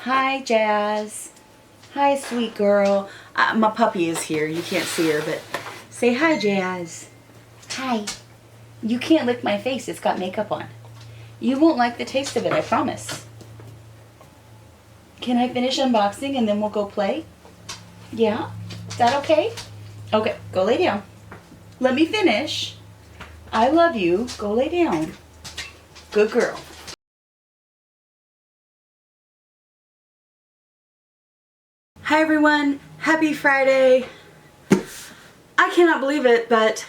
Hi, Jazz. Hi, sweet girl. My puppy is here. You can't see her, but say hi, Jazz. Hi. You can't lick my face. It's got makeup on. You won't like the taste of it, I promise. Can I finish unboxing and then we'll go play? Yeah? Is that okay? Okay, go lay down. Let me finish. I love you. Go lay down. Good girl. Hi everyone, happy Friday. I cannot believe it, but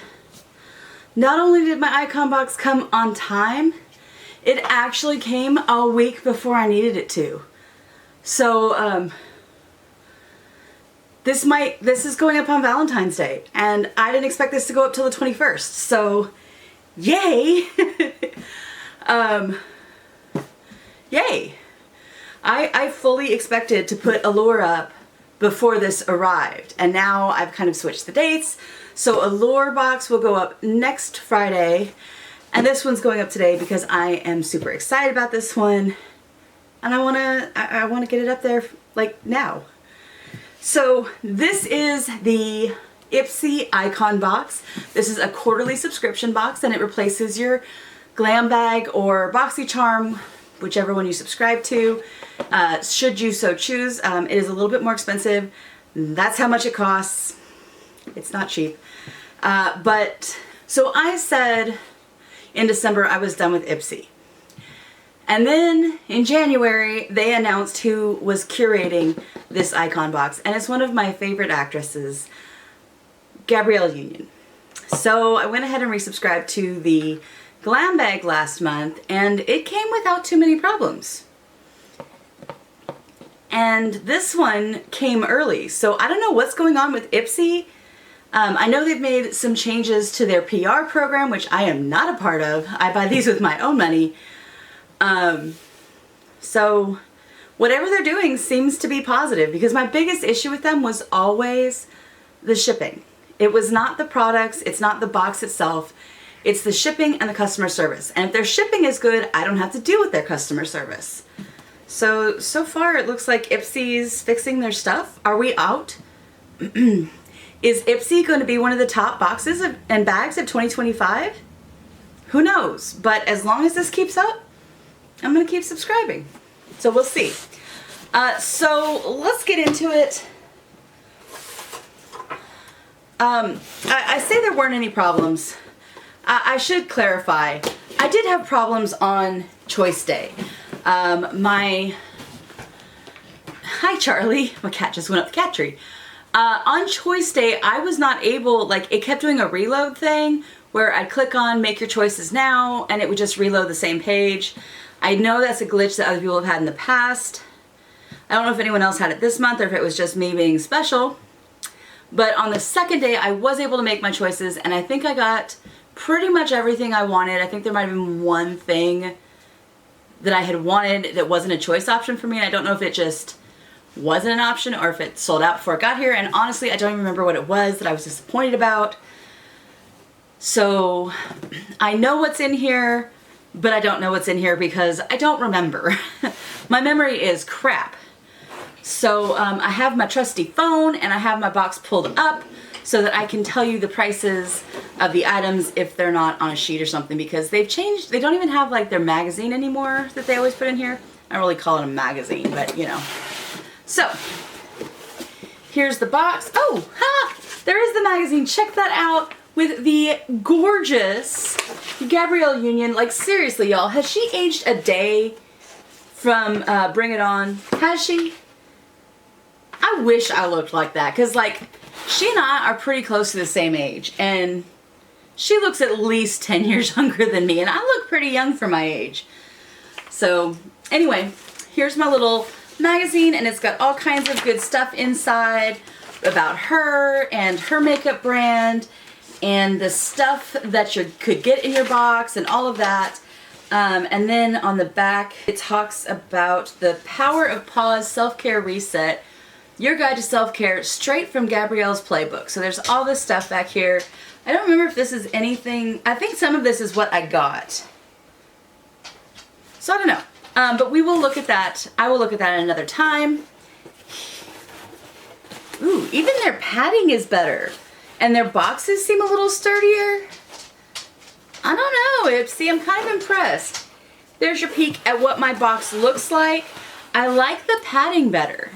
not only did my icon box come on time, it actually came a week before I needed it to. So this is going up on Valentine's Day, and I didn't expect this to go up till the 21st. So yay. Yay. I fully expected to put Allure up before this arrived, and now I've kind of switched the dates. So Allure box will go up next Friday, and this one's going up today because I am super excited about this one, and I wanna get it up there like now. So this is the Ipsy icon box. This is a quarterly subscription box, and it replaces your Glam Bag or BoxyCharm, whichever one you subscribe to, should you so choose. It is a little bit more expensive. That's how much it costs. It's not cheap. So I said in December I was done with Ipsy. And then in January they announced who was curating this icon box, and it's one of my favorite actresses, Gabrielle Union. So I went ahead and resubscribed to the Glam Bag last month, and it came without too many problems. And this one came early, so I don't know what's going on with Ipsy. I know they've made some changes to their PR program, which I am not a part of. I buy these with my own money. So whatever they're doing seems to be positive, because my biggest issue with them was always the shipping. It was not the products, it's not the box itself. It's the shipping and the customer service. And if their shipping is good, I don't have to deal with their customer service. So far it looks like Ipsy's fixing their stuff. Are we out? Is Ipsy going to be one of the top boxes and bags of 2025? Who knows? But as long as this keeps up, I'm going to keep subscribing. So we'll see. So let's get into it. I say there weren't any problems. I should clarify, I did have problems on choice day. Hi Charlie, my cat just went up the cat tree. On choice day, I was not able, like, it kept doing a reload thing where I'd click on make your choices now and it would just reload the same page. I know that's a glitch that other people have had in the past. I don't know if anyone else had it this month or if it was just me being special. But on the second day, I was able to make my choices, and I think I got pretty much everything I wanted. I think there might have been one thing that I had wanted that wasn't a choice option for me, and I don't know if it just wasn't an option or if it sold out before it got here, and honestly I don't even remember what it was that I was disappointed about. So I know what's in here, but I don't know what's in here because I don't remember. My memory is crap. So I have my trusty phone and I have my box pulled up so that I can tell you the prices of the items if they're not on a sheet or something, because they've changed. They don't even have like their magazine anymore that they always put in here. I don't really call it a magazine, but you know. So here's the box. Oh, ha! There is the magazine. Check that out with the gorgeous Gabrielle Union. Like seriously, y'all, has she aged a day from Bring It On? Has she? I wish I looked like that, because like she and I are pretty close to the same age, and she looks at least 10 years younger than me, and I look pretty young for my age. So anyway, here's my little magazine, and it's got all kinds of good stuff inside about her and her makeup brand and the stuff that you could get in your box and all of that. And then on the back it talks about the Power of Pause Self-Care Reset, your guide to self-care straight from Gabrielle's playbook. So there's all this stuff back here. I don't remember if this is anything. I think some of this is what I got. So I don't know. But we will look at that. I will look at that another time. Ooh, even their padding is better. And their boxes seem a little sturdier. I don't know, Ipsy, I'm kind of impressed. There's your peek at what my box looks like. I like the padding better.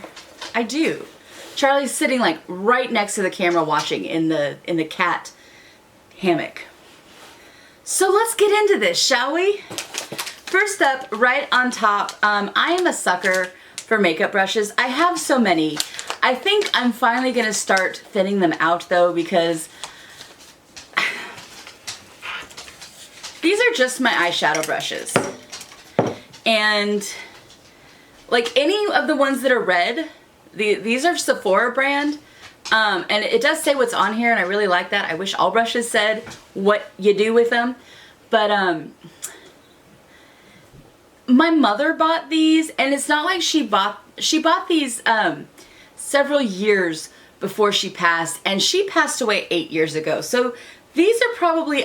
I do. Charlie's sitting like right next to the camera watching in the cat hammock. So let's get into this, shall we? First up, right on top, I am a sucker for makeup brushes. I have so many. I think I'm finally gonna start thinning them out though, because these are just my eyeshadow brushes. And like any of the ones that are red, these are Sephora brand. And it does say what's on here, and I really like that. I wish all brushes said what you do with them. But my mother bought these, and it's not like she bought these several years before she passed, and she passed away 8 years ago. So these are probably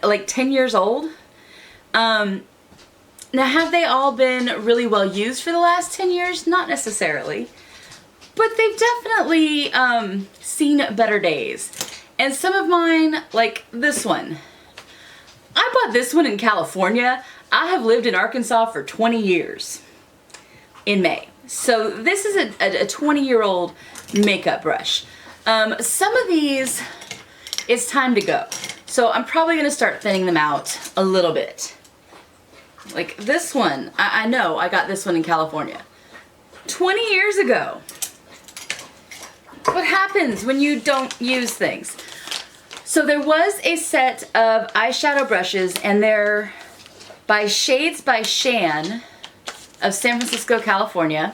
like 10 years old. Now, have they all been really well used for the last 10 years? Not necessarily. But they've definitely seen better days. And some of mine, like this one. I bought this one in California. I have lived in Arkansas for 20 years in May. So this is a 20-year-old makeup brush. Some of these, it's time to go. So I'm probably going to start thinning them out a little bit. Like this one, I know I got this one in California 20 years ago. What happens when you don't use things? So there was a set of eyeshadow brushes, and they're by Shades by Shan of San Francisco, California.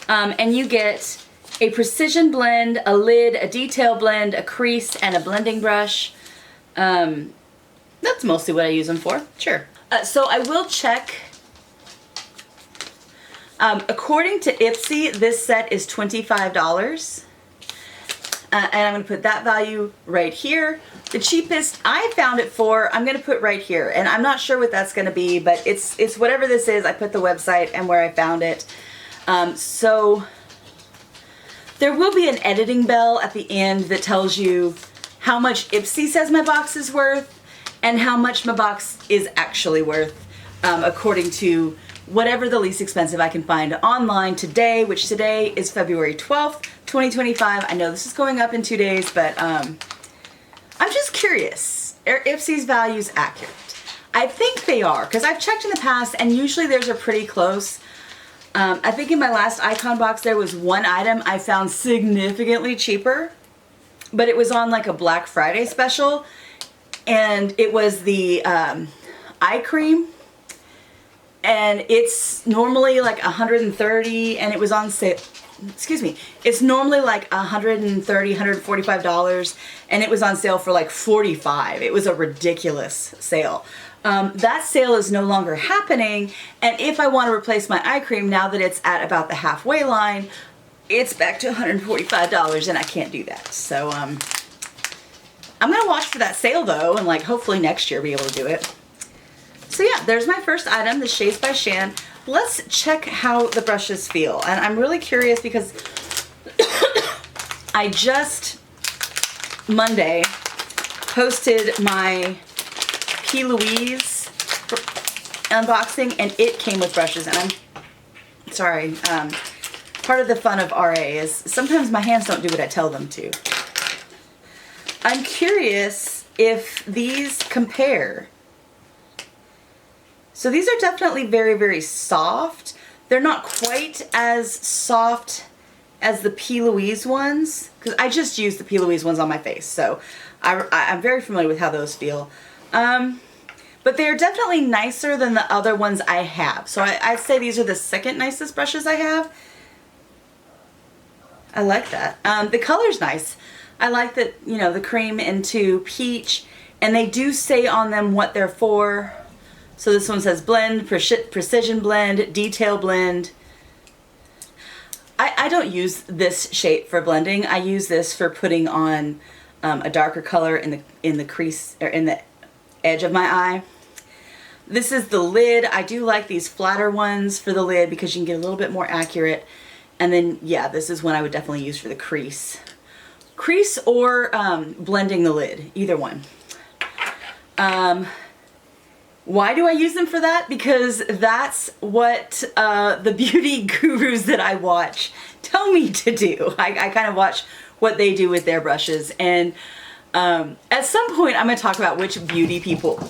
And you get a precision blend, a lid, a detail blend, a crease, and a blending brush. That's mostly what I use them for, sure. So I will check. According to Ipsy, this set is $25. And I'm going to put that value right here. The cheapest I found it for, I'm going to put right here. And I'm not sure what that's going to be, but it's whatever this is. I put the website and where I found it. So there will be an editing bell at the end that tells you how much Ipsy says my box is worth and how much my box is actually worth, according to whatever the least expensive I can find online today, which today is February 12th, 2025. I know this is going up in 2 days, but I'm just curious. Are Ipsy's values accurate? I think they are, because I've checked in the past, and usually theirs are pretty close. I think in my last icon box there was one item I found significantly cheaper, but it was on like a Black Friday special, and it was the eye cream. And it's normally like $130, and it was on sale. Excuse me. It's normally like $130, $145, and it was on sale for like $45. It was a ridiculous sale. That sale is no longer happening, and if I want to replace my eye cream now that it's at about the halfway line, it's back to $145, and I can't do that. So I'm gonna watch for that sale though, and like hopefully next year be able to do it. So yeah, there's my first item, the Shades by Shan. Let's check how the brushes feel. And I'm really curious because I just Monday posted my P. Louise unboxing, and it came with brushes. And I'm sorry, part of the fun of RA is sometimes my hands don't do what I tell them to. I'm curious if these compare. So these are definitely very, very soft. They're not quite as soft as the P. Louise ones, because I just used the P. Louise ones on my face, so I'm very familiar with how those feel. But they're definitely nicer than the other ones I have. So I'd say these are the second nicest brushes I have. I like that. The color's nice. I like that, you know, the cream into peach, and they do say on them what they're for. So this one says blend, precision blend, detail blend. I don't use this shape for blending. I use this for putting on a darker color in the crease or in the edge of my eye. This is the lid. I do like these flatter ones for the lid because you can get a little bit more accurate. And then, yeah, this is one I would definitely use for the crease. Crease or blending the lid, either one. Why do I use them for that? Because that's what the beauty gurus that I watch tell me to do. I kind of watch what they do with their brushes. And at some point, I'm going to talk about which beauty people,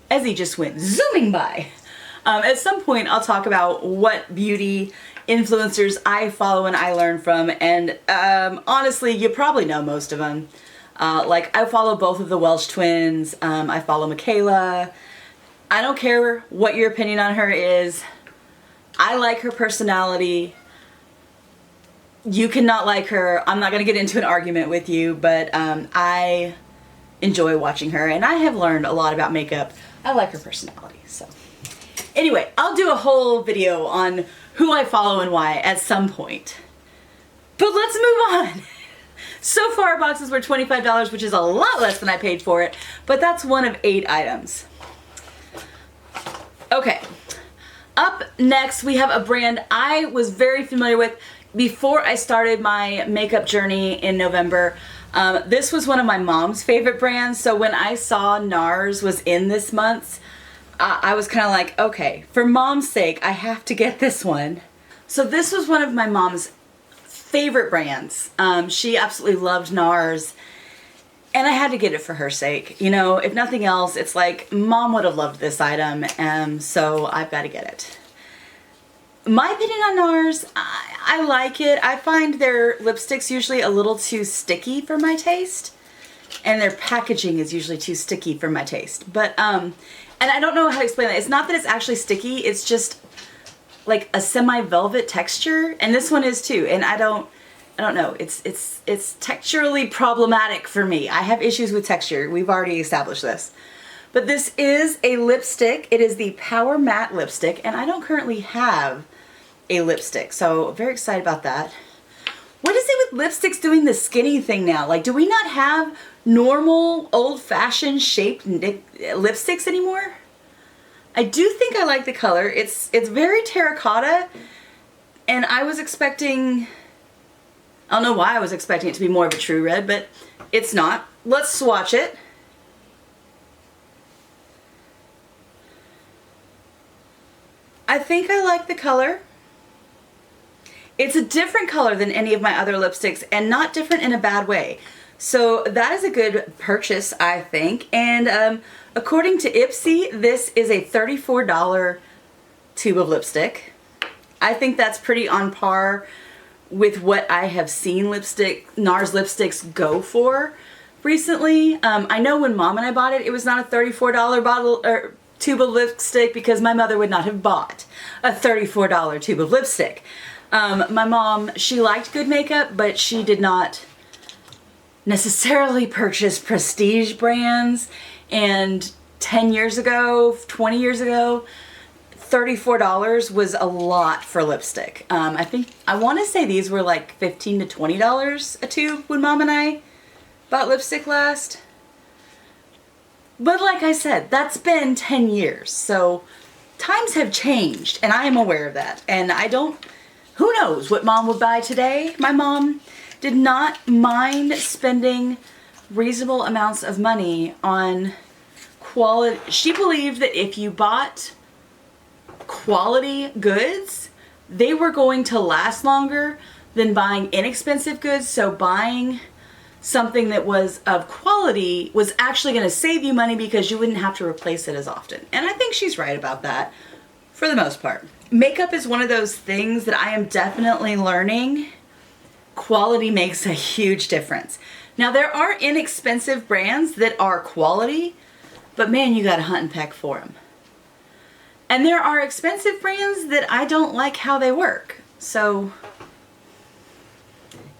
as he just went zooming by. At some point, I'll talk about what beauty influencers I follow and I learn from. And honestly, you probably know most of them. Like, I follow both of the Welsh twins. I follow Michaela. I don't care what your opinion on her is. I like her personality. You cannot like her. I'm not going to get into an argument with you, but I enjoy watching her, and I have learned a lot about makeup. I like her personality, so. Anyway, I'll do a whole video on who I follow and why at some point. But let's move on. So far, our boxes were $25, which is a lot less than I paid for it, but that's one of 8 items. Okay, up next we have a brand I was very familiar with before I started my makeup journey in November. This was one of my mom's favorite brands, so when I saw Nars was in this month's, I was kind of like, okay, for mom's sake, I have to get this one. So this was one of my mom's favorite brands. She absolutely loved Nars, and I had to get it for her sake. You know, if nothing else, it's like, mom would have loved this item, so I've got to get it. My opinion on Nars, I like it. I find their lipsticks usually a little too sticky for my taste, and their packaging is usually too sticky for my taste. But, and I don't know how to explain that. It's not that it's actually sticky, it's just like a semi-velvet texture, and this one is too, and I don't know, it's texturally problematic for me. I have issues with texture. We've already established this. But this is a lipstick. It is the Power Matte lipstick, and I don't currently have a lipstick, so very excited about that. What is it with lipsticks doing the skinny thing now? Like, do we not have normal, old-fashioned shaped lipsticks anymore? I do think I like the color. It's very terracotta, and I was expecting, I don't know why I was expecting it to be more of a true red, but it's not. Let's swatch it. I think I like the color. It's a different color than any of my other lipsticks, and not different in a bad way. So that is a good purchase, I think. And according to Ipsy, this is a $34 tube of lipstick. I think that's pretty on par with what I have seen Nars lipsticks go for recently. I know when Mom and I bought it, it was not a $34 bottle or tube of lipstick because my mother would not have bought a $34 tube of lipstick. My mom, she liked good makeup, but she did not necessarily purchase prestige brands, and 10 years ago, 20 years ago, $34 was a lot for lipstick. I want to say these were like $15 to $20 a tube when Mom and I bought lipstick last. But like I said, that's been 10 years, so times have changed, and I am aware of that. And who knows what Mom would buy today? My mom did not mind spending reasonable amounts of money on quality. She believed that if you bought quality goods, they were going to last longer than buying inexpensive goods. So buying something that was of quality was actually going to save you money because you wouldn't have to replace it as often. And I think she's right about that for the most part. Makeup is one of those things that I am definitely learning. Quality makes a huge difference. Now, there are inexpensive brands that are quality, but man, you gotta hunt and peck for them. And there are expensive brands that I don't like how they work. So,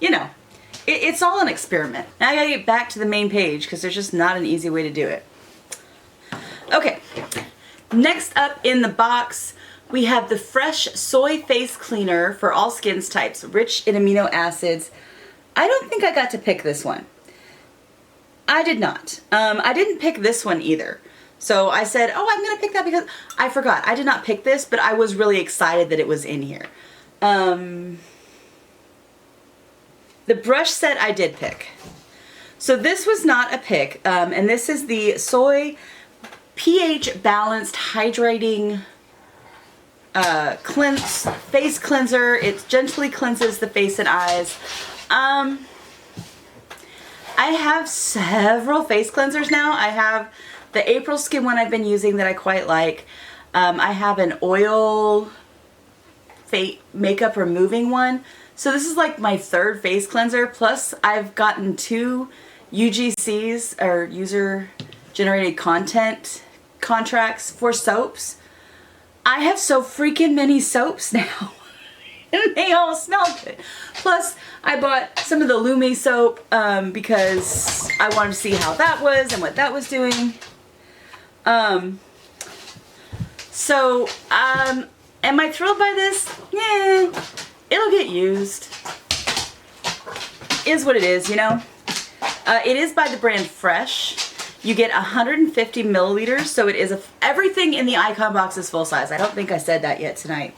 you know, it's all an experiment. Now I gotta get back to the main page because there's just not an easy way to do it. Okay, next up in the box, we have the Fresh Soy Face Cleaner for all skin types, rich in amino acids. I don't think I got to pick this one. I did not. I didn't pick this one either. So I said, oh, I'm going to pick that because I forgot. I did not pick this, but I was really excited that it was in here. The brush set I did pick. So this was not a pick, and this is the Soy pH Balanced Hydrating Face Cleanser. It gently cleanses the face and eyes. I have several face cleansers now. I have the April Skin one I've been using that I quite like. I have an oil makeup removing one. So this is like my third face cleanser. Plus I've gotten 2 UGCs, or user generated content contracts, for soaps. I have so freaking many soaps now. And they all smell good. Plus I bought some of the Lumi soap because I wanted to see how that was and what that was doing. So am I thrilled by this? Yeah, it'll get used. Is what it is, you know. It is by the brand Fresh. You get 150 milliliters, so it is everything in the icon box is full size. I don't think I said that yet tonight.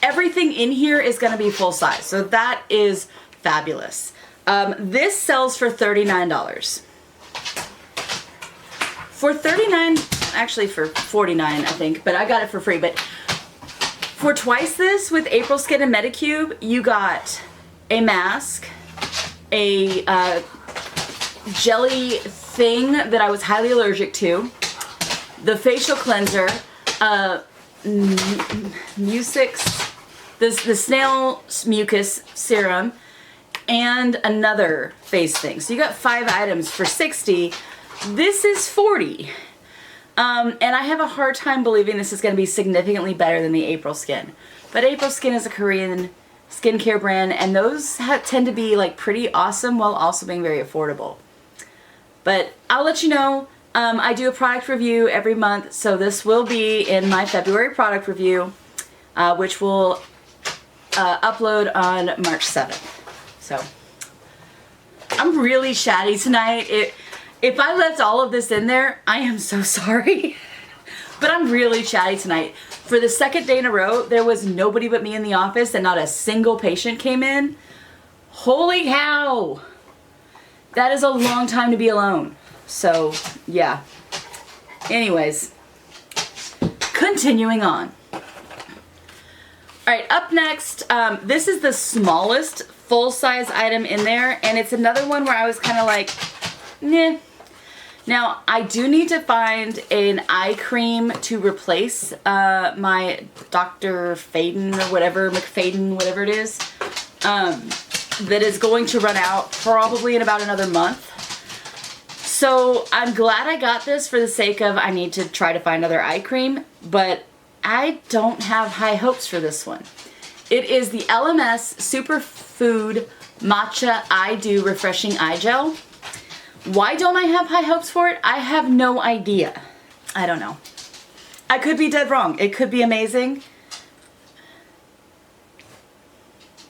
Everything in here is going to be full size, so that is fabulous. This sells for $39. For $39, actually for $49, I think, but I got it for free. But for twice this with April Skin and Medicube, you got a mask, a jelly thing that I was highly allergic to, the facial cleanser, Mucix, the snail mucus serum, and another face thing. So you got 5 items for $60. This is $40. And I have a hard time believing this is going to be significantly better than the April Skin. But April Skin is a Korean skincare brand, and those tend to be like pretty awesome while also being very affordable. But I'll let you know. I do a product review every month, so this will be in my February product review, which will upload on March 7th. So I'm really chatty tonight. If I left all of this in there, I am so sorry. But I'm really chatty tonight. For the second day in a row, there was nobody but me in the office and not a single patient came in. Holy cow! That is a long time to be alone. So, yeah. Anyways, continuing on. Alright, up next, this is the smallest full-size item in there, and it's another one where I was kind of like, nah. Now, I do need to find an eye cream to replace my Dr. Faden or whatever, McFaden, whatever it is, that is going to run out probably in about another month. So I'm glad I got this for the sake of I need to try to find another eye cream, but I don't have high hopes for this one. It is the LMS Superfood Matcha Eye Dew Refreshing Eye Gel. Why don't I have high hopes for it? I have no idea. I don't know. I could be dead wrong. It could be amazing.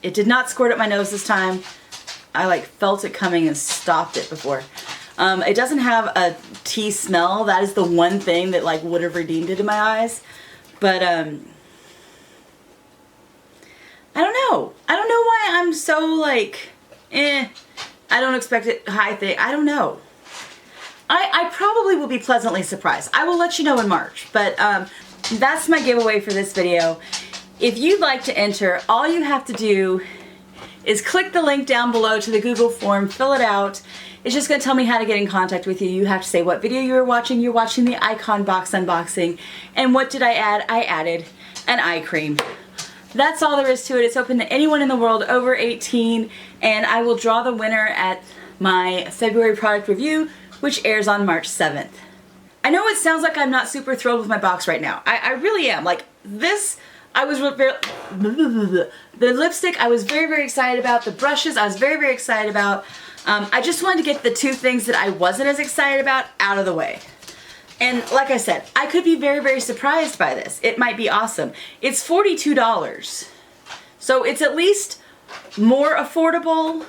It did not squirt up my nose this time. I like felt it coming and stopped it before. It doesn't have a tea smell. That is the one thing that like would have redeemed it in my eyes. But I don't know. I don't know why I'm so like, I don't expect it high thing. I don't know. I probably will be pleasantly surprised. I will let you know in March. But that's my giveaway for this video. If you'd like to enter, all you have to do is click the link down below to the Google form, fill it out. It's just going to tell me how to get in contact with you. You have to say what video you're watching. You're watching the icon box unboxing. And what did I add? I added an eye cream. That's all there is to it. It's open to anyone in the world over 18, and I will draw the winner at my February product review, which airs on March 7th. I know it sounds like I'm not super thrilled with my box right now. I really am. Like this, I was very, the lipstick I was very, very excited about. The brushes I was very, very excited about. I just wanted to get the 2 things that I wasn't as excited about out of the way. And like I said, I could be very, very surprised by this. It might be awesome. It's $42. So it's at least more affordable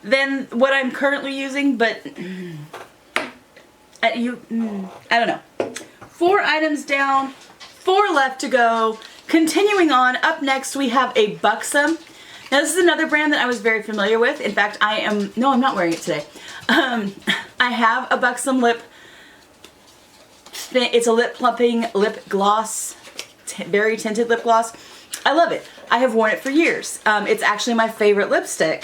than what I'm currently using, but I don't know. 4 items down, 4 left to go. Continuing on, up next we have a Buxom. Now this is another brand that I was very familiar with. In fact, I'm not wearing it today. I have a Buxom lip. It's a lip plumping lip gloss, very tinted lip gloss. I love it. I have worn it for years. It's actually my favorite lipstick.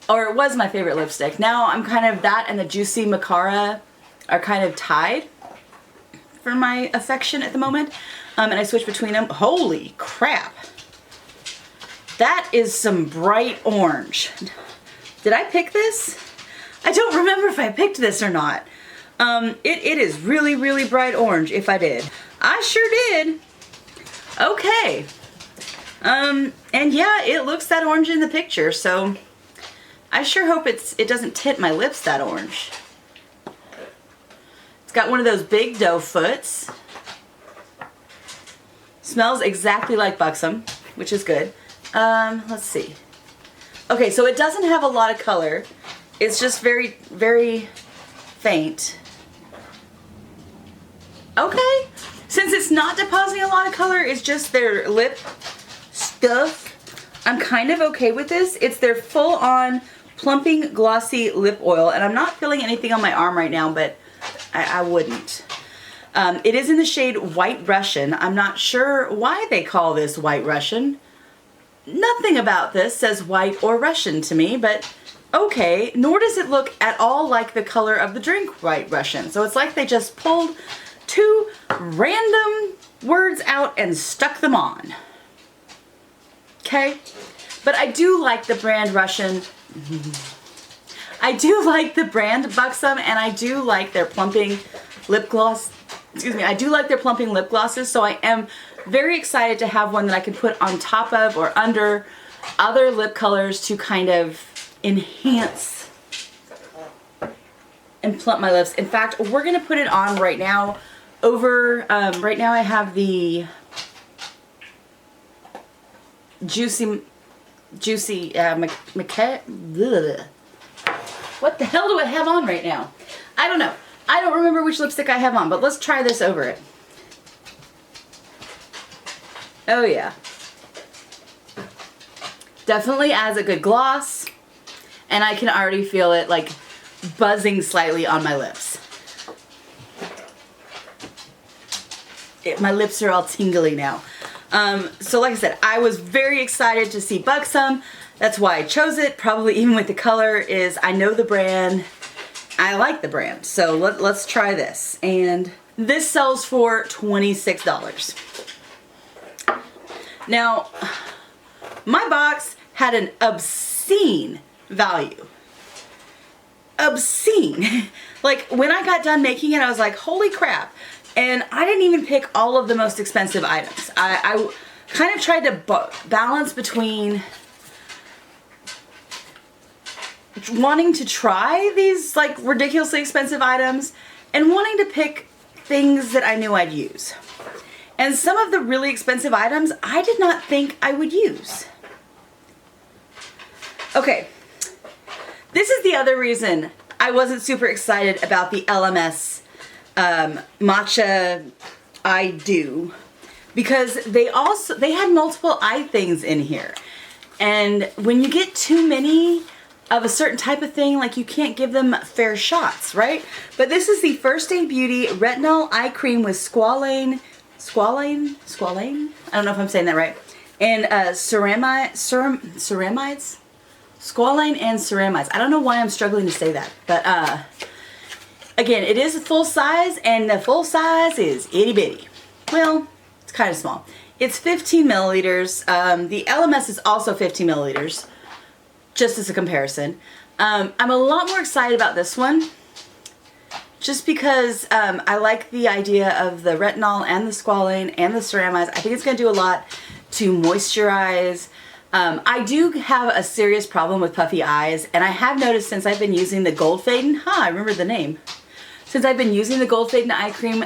Or it was my favorite lipstick. Now I'm kind of, that and the Juicy Macara are kind of tied for my affection at the moment. And I switch between them. Holy crap. That is some bright orange. Did I pick this? I don't remember if I picked this or not. It is really, really bright orange if I did. I sure did. Okay. And yeah, it looks that orange in the picture, so I sure hope it doesn't tint my lips that orange. It's got one of those big doe foots. Smells exactly like Buxom, which is good. Let's see. Okay, so it doesn't have a lot of color. It's just very, very faint. Okay. Since it's not depositing a lot of color, it's just their lip stuff, I'm kind of okay with this. It's their full-on plumping glossy lip oil, and I'm not feeling anything on my arm right now, but I wouldn't. It is in the shade White Russian. I'm not sure why they call this White Russian. Nothing about this says white or Russian to me, but okay. Nor does it look at all like the color of the drink White Russian. So it's like they just pulled 2 random words out and stuck them on. Okay? But I do like the brand Russian. I do like the brand Buxom, and I do like their plumping lip gloss. Excuse me, I do like their plumping lip glosses, so I am very excited to have one that I can put on top of or under other lip colors to kind of enhance and plump my lips. In fact, we're going to put it on right now over, right now I have the Juicy, what the hell do I have on right now? I don't know. I don't remember which lipstick I have on, but let's try this over it. Oh yeah. Definitely adds a good gloss, and I can already feel it like buzzing slightly on my lips. My lips are all tingly now. So like I said, I was very excited to see Buxom. That's why I chose it, probably even with the color, is I know the brand. I like the brand. So let's try this. And this sells for $26. Now, my box had an obscene value. Obscene. Like, when I got done making it, I was like, holy crap. And I didn't even pick all of the most expensive items. I kind of tried to balance between wanting to try these like ridiculously expensive items and wanting to pick things that I knew I'd use. And some of the really expensive items I did not think I would use. Okay, this is the other reason I wasn't super excited about the LMS Matcha Eye Dew, because they had multiple eye things in here. And when you get too many of a certain type of thing, like, you can't give them fair shots, right? But this is the First Aid Beauty Retinol Eye Cream with squalane, I don't know if I'm saying that right, and ceramides, squalane and ceramides. I don't know why I'm struggling to say that, but again, it is a full size, and the full size is itty bitty. Well, it's kind of small. It's 15 milliliters. The LMS is also 15 milliliters, just as a comparison. I'm a lot more excited about this one, just because I like the idea of the retinol and the squalane and the ceramides. I think it's going to do a lot to moisturize. I do have a serious problem with puffy eyes, and I have noticed since I've been using the Gold Faden, I remember the name. Since I've been using the Gold Faden eye cream,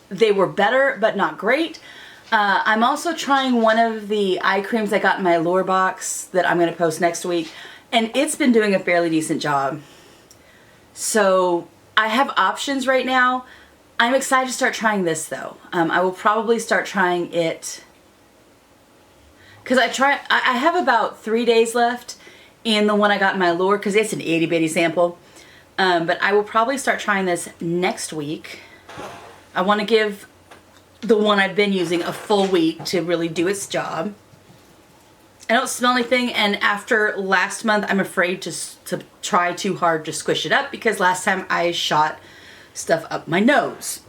they were better, but not great. I'm also trying one of the eye creams I got in my Allure box that I'm going to post next week, and it's been doing a fairly decent job. So I have options right now. I'm excited to start trying this though. I will probably start trying it because I have about 3 days left in the one I got in my Allure because it's an itty bitty sample. But I will probably start trying this next week. I want to give the one I've been using a full week to really do its job. I don't smell anything, and after last month I'm afraid to try too hard to squish it up because last time I shot stuff up my nose.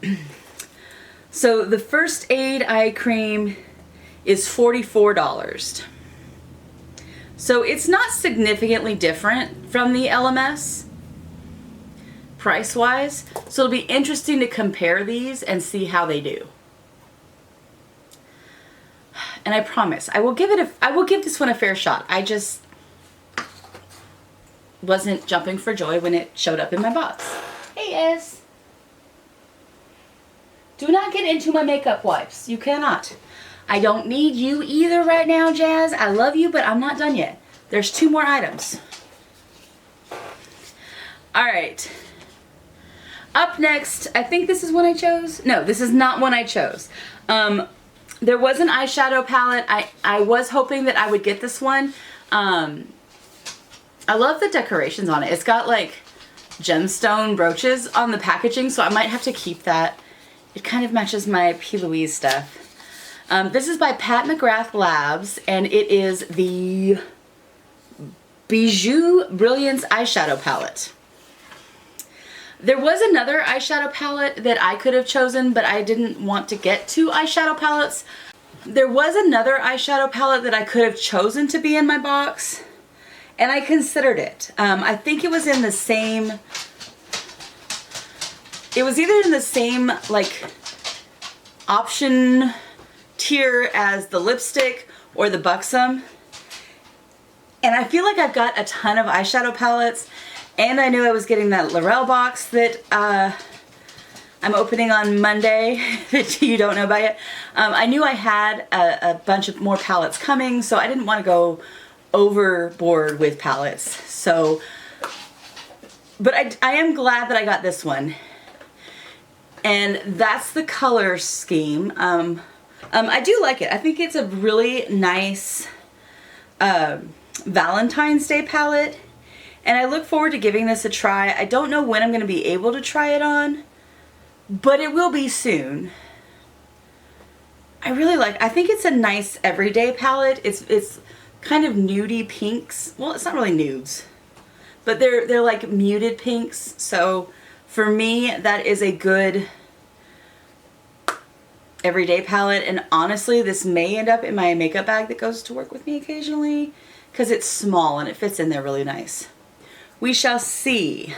So the First Aid eye cream is $44. So it's not significantly different from the LMS price-wise. So it'll be interesting to compare these and see how they do. And I promise, I will give this one a fair shot. I just wasn't jumping for joy when it showed up in my box. Hey, Ez. Do not get into my makeup wipes. You cannot. I don't need you either right now, Jazz. I love you, but I'm not done yet. There's 2 more items. All right. Up next, I think this is one I chose. No, this is not one I chose. There was an eyeshadow palette. I was hoping that I would get this one. I love the decorations on it. It's got like gemstone brooches on the packaging, so I might have to keep that. It kind of matches my P. Louise stuff. This is by Pat McGrath Labs, and it is the Bijou Brilliance eyeshadow palette. There was another eyeshadow palette that I could have chosen, but I didn't want to get 2 eyeshadow palettes. There was another eyeshadow palette that I could have chosen to be in my box, and I considered it. I think it was in the same, it was either in the same like option tier as the lipstick or the Buxom. And I feel like I've got a ton of eyeshadow palettes. And I knew I was getting that L'Oreal box that I'm opening on Monday that you don't know about yet. I knew I had a bunch of more palettes coming, so I didn't want to go overboard with palettes. So, but I am glad that I got this one. And that's the color scheme. I do like it. I think it's a really nice Valentine's Day palette. And I look forward to giving this a try. I don't know when I'm going to be able to try it on, but it will be soon. I really like, I think it's a nice everyday palette. It's kind of nudie pinks. Well, it's not really nudes, but they're like muted pinks. So for me, that is a good everyday palette. And honestly, this may end up in my makeup bag that goes to work with me occasionally because it's small and it fits in there really nice. We shall see.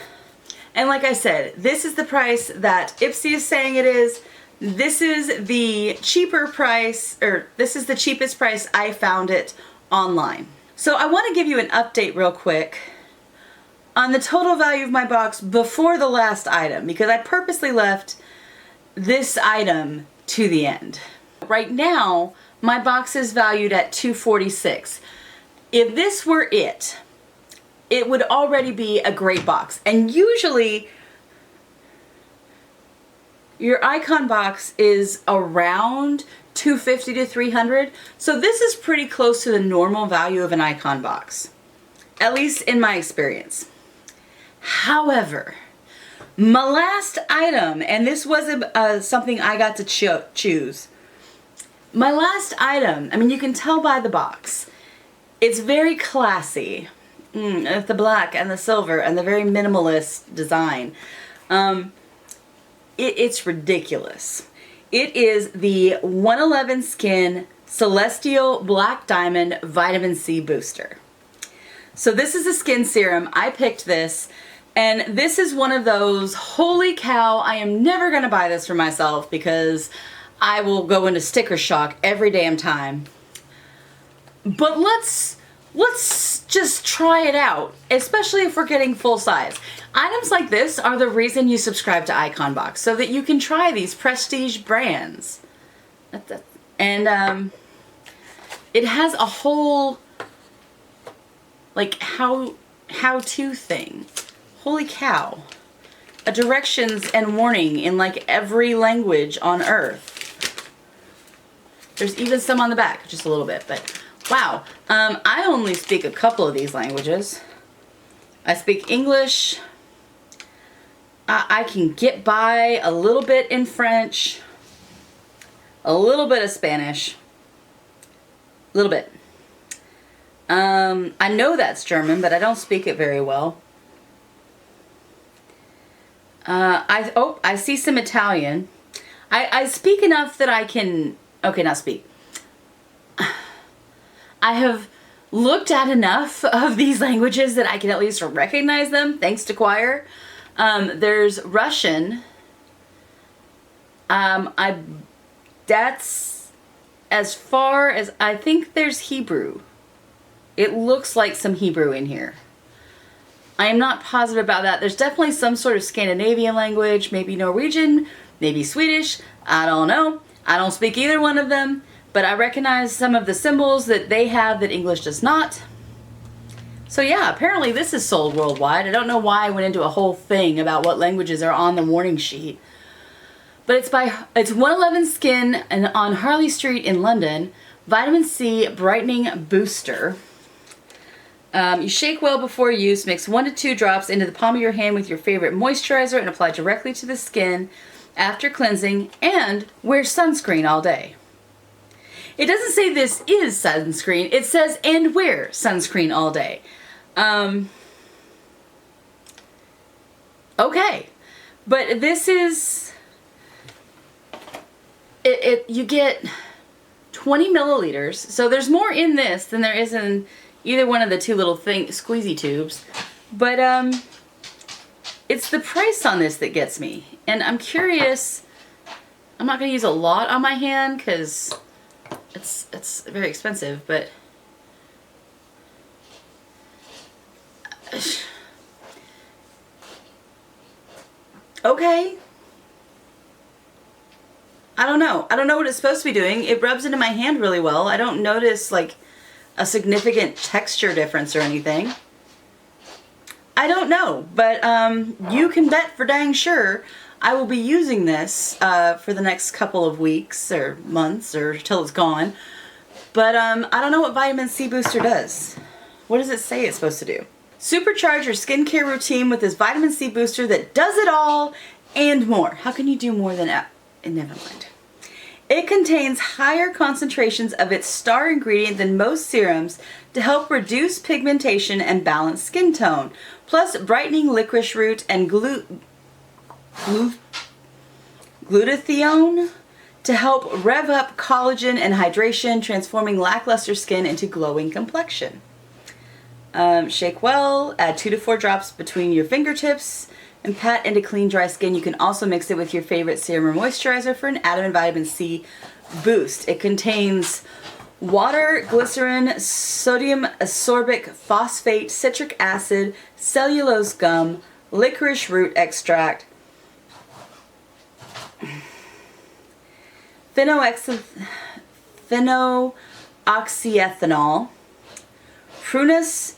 And like I said, this is the price that Ipsy is saying it is. This is the cheaper price, or this is the cheapest price I found it online. So I want to give you an update real quick on the total value of my box before the last item, because I purposely left this item to the end. Right now, my box is valued at $246. If this were it would already be a great box. And usually your Icon box is around $250 to $300. So this is pretty close to the normal value of an Icon box, at least in my experience. However, my last item, and this was something I got to choose. My last item, I mean, you can tell by the box, it's very classy. The black and the silver and the very minimalist design. It's ridiculous. It is the 111 Skin Celestial Black Diamond Vitamin C Booster. So this is a skin serum. I picked this, and this is one of those, holy cow, I am never going to buy this for myself because I will go into sticker shock every damn time. But let's just try it out, especially if we're getting full size. Items like this are the reason you subscribe to Icon Box, so that you can try these prestige brands. And it has a whole like how-to thing. Holy cow. directions and warning in like every language on earth. There's even some on the back, just a little bit, but wow. I only speak a couple of these languages. I speak English. I can get by a little bit in French, a little bit of Spanish, a little bit. I know that's German, but I don't speak it very well. I see some Italian. I speak enough that I can, okay, not speak. I have looked at enough of these languages that I can at least recognize them, thanks to choir. There's Russian. That's as far as, I think there's Hebrew. It looks like some Hebrew in here. I am not positive about that. There's definitely some sort of Scandinavian language, maybe Norwegian, maybe Swedish. I don't know. I don't speak either one of them, but I recognize some of the symbols that they have that English does not. So yeah, apparently this is sold worldwide. I don't know why I went into a whole thing about what languages are on the warning sheet. But it's 111 Skin and on Harley Street in London. Vitamin C Brightening Booster. You shake well before use. Mix 1 to 2 drops into the palm of your hand with your favorite moisturizer and apply directly to the skin after cleansing, and wear sunscreen all day. It doesn't say this is sunscreen. It says and wear sunscreen all day. Okay. But this is... you get 20 milliliters. So there's more in this than there is in either one of the two little squeezy tubes. But it's the price on this that gets me. And I'm curious, I'm not going to use a lot on my hand because it's very expensive, but okay. I don't know. I don't know what it's supposed to be doing. It rubs into my hand really well. I don't notice like a significant texture difference or anything. I don't know, but you can bet for dang sure I will be using this for the next couple of weeks or months or till it's gone. But I don't know what Vitamin C Booster does. What does it say it's supposed to do? Supercharge your skincare routine with this Vitamin C Booster that does it all and more. How can you do more than that? Never mind. It contains higher concentrations of its star ingredient than most serums to help reduce pigmentation and balance skin tone, plus brightening licorice root and glutathione to help rev up collagen and hydration, transforming lackluster skin into glowing complexion. Shake well, add 2 to 4 drops between your fingertips, and pat into clean, dry skin. You can also mix it with your favorite serum or moisturizer for an added and vitamin C boost. It contains water, glycerin, sodium ascorbic phosphate, citric acid, cellulose gum, licorice root extract, phenoxyethanol, prunus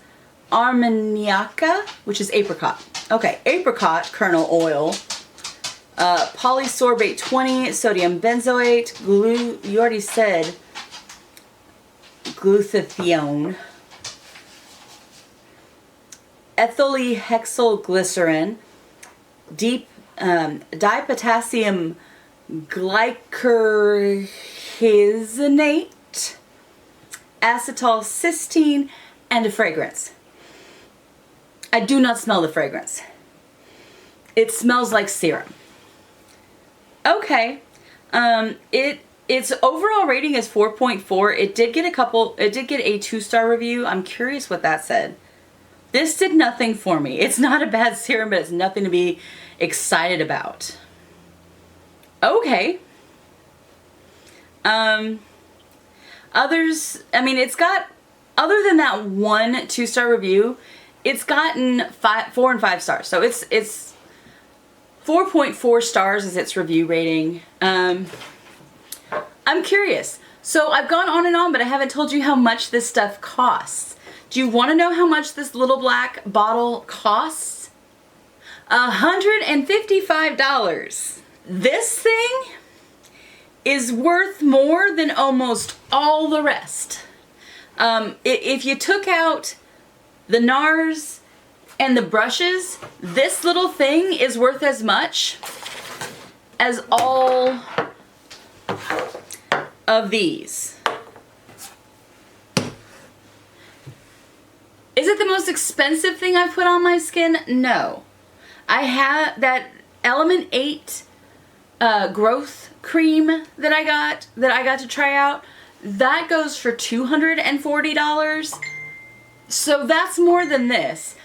armeniaca, which is apricot. Okay, apricot kernel oil, polysorbate 20, sodium benzoate, you already said glutathione, ethylhexyl glycerin, dipotassium glycyrrhizinate, acetylcysteine, and a fragrance. I do not smell the fragrance. It smells like serum. Okay. Its overall rating is 4.4. It did get a 2-star review. I'm curious what that said. This did nothing for me. It's not a bad serum, but it's nothing to be excited about. Okay. Others, I mean, it's got, other than that one 2-star review, it's gotten 4 and 5 stars. So it's 4.4 stars is its review rating. I'm curious. So I've gone on and on, but I haven't told you how much this stuff costs. Do you want to know how much this little black bottle costs? $155. This thing is worth more than almost all the rest. If you took out the Nars and the brushes, this little thing is worth as much as all of these. Is it the most expensive thing I've put on my skin? No. I have that Element 8 growth cream that I got to try out. That goes for $240. So that's more than this.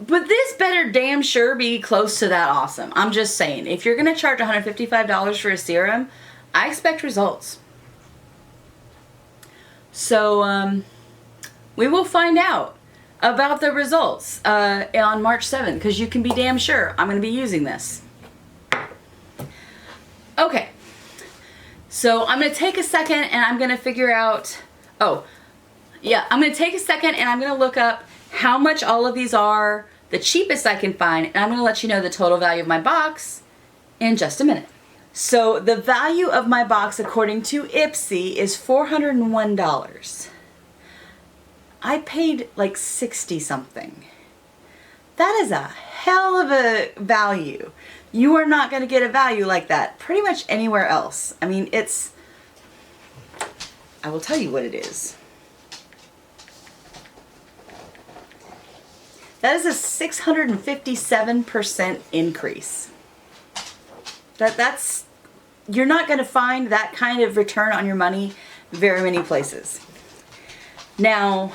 But this better damn sure be close to that awesome. I'm just saying, if you're going to charge $155 for a serum, I expect results. So we will find out about the results on March 7th, because you can be damn sure I'm going to be using this. Okay, so I'm going to take a second and I'm going to figure out, I'm going to take a second and I'm going to look up how much all of these are, the cheapest I can find, and I'm going to let you know the total value of my box in just a minute. So the value of my box according to Ipsy is $401. I paid like 60 something. That is a hell of a value. You are not going to get a value like that pretty much anywhere else. I mean, I will tell you what it is. That is a 657% increase. You're not going to find that kind of return on your money very many places. Now,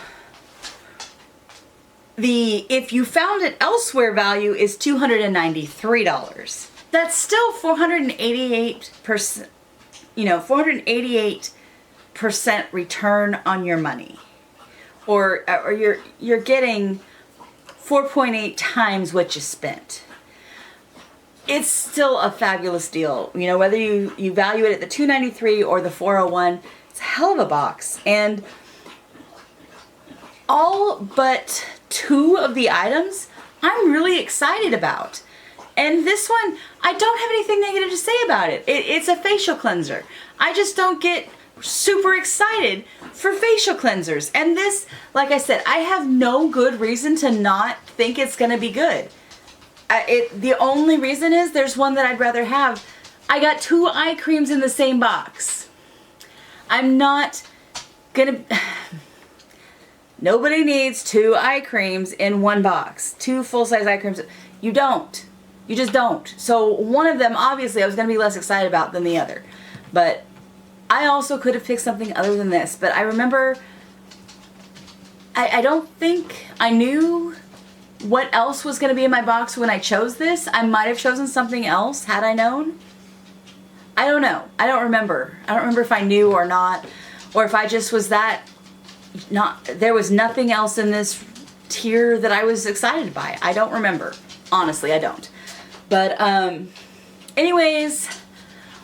if you found it elsewhere value is $293. That's still 488%, 488% return on your money. Or you're getting 4.8 times what you spent. It's still a fabulous deal. You know, whether you value it at the $293 or the $401, it's a hell of a box. And all but 2 of the items I'm really excited about. And this one, I don't have anything negative to say about it. It's a facial cleanser. I just don't get super excited for facial cleansers. And this, like I said, I have no good reason to not think it's going to be good. The only reason is there's one that I'd rather have. I got 2 eye creams in the same box. I'm not going to... Nobody needs 2 eye creams in one box. 2 full-size eye creams. You don't. You just don't. So one of them, obviously, I was going to be less excited about than the other. But I also could have picked something other than this. But I remember, I don't think I knew what else was going to be in my box when I chose this. I might have chosen something else had I known. I don't know. I don't remember. I don't remember if I knew or not. Or if I just was that... there was nothing else in this tier that I was excited by. I don't remember. Honestly, I don't. But anyways,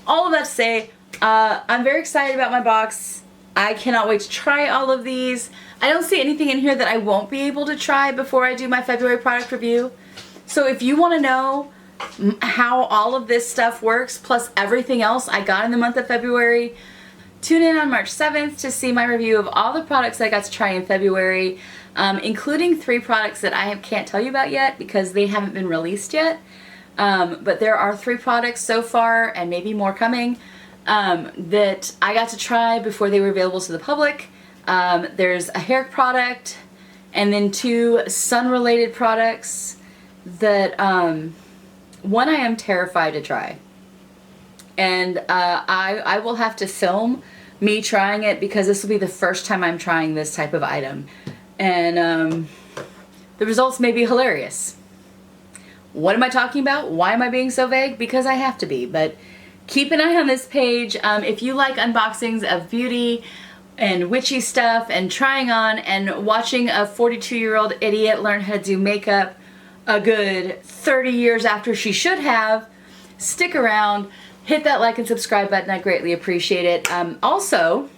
all of that to say, I'm very excited about my box. I cannot wait to try all of these. I don't see anything in here that I won't be able to try before I do my February product review. So if you want to know how all of this stuff works, plus everything else I got in the month of February, tune in on March 7th to see my review of all the products I got to try in February, including 3 products that I can't tell you about yet because they haven't been released yet. But there are 3 products so far, and maybe more coming, that I got to try before they were available to the public. There's a hair product, and then 2 sun-related products that, one I am terrified to try. And I will have to film me trying it because this will be the first time I'm trying this type of item. And the results may be hilarious. What am I talking about? Why am I being so vague? Because I have to be. But keep an eye on this page. If you like unboxings of beauty and witchy stuff and trying on and watching a 42-year-old idiot learn how to do makeup a good 30 years after she should have, stick around. Hit that like and subscribe button. I greatly appreciate it. Also,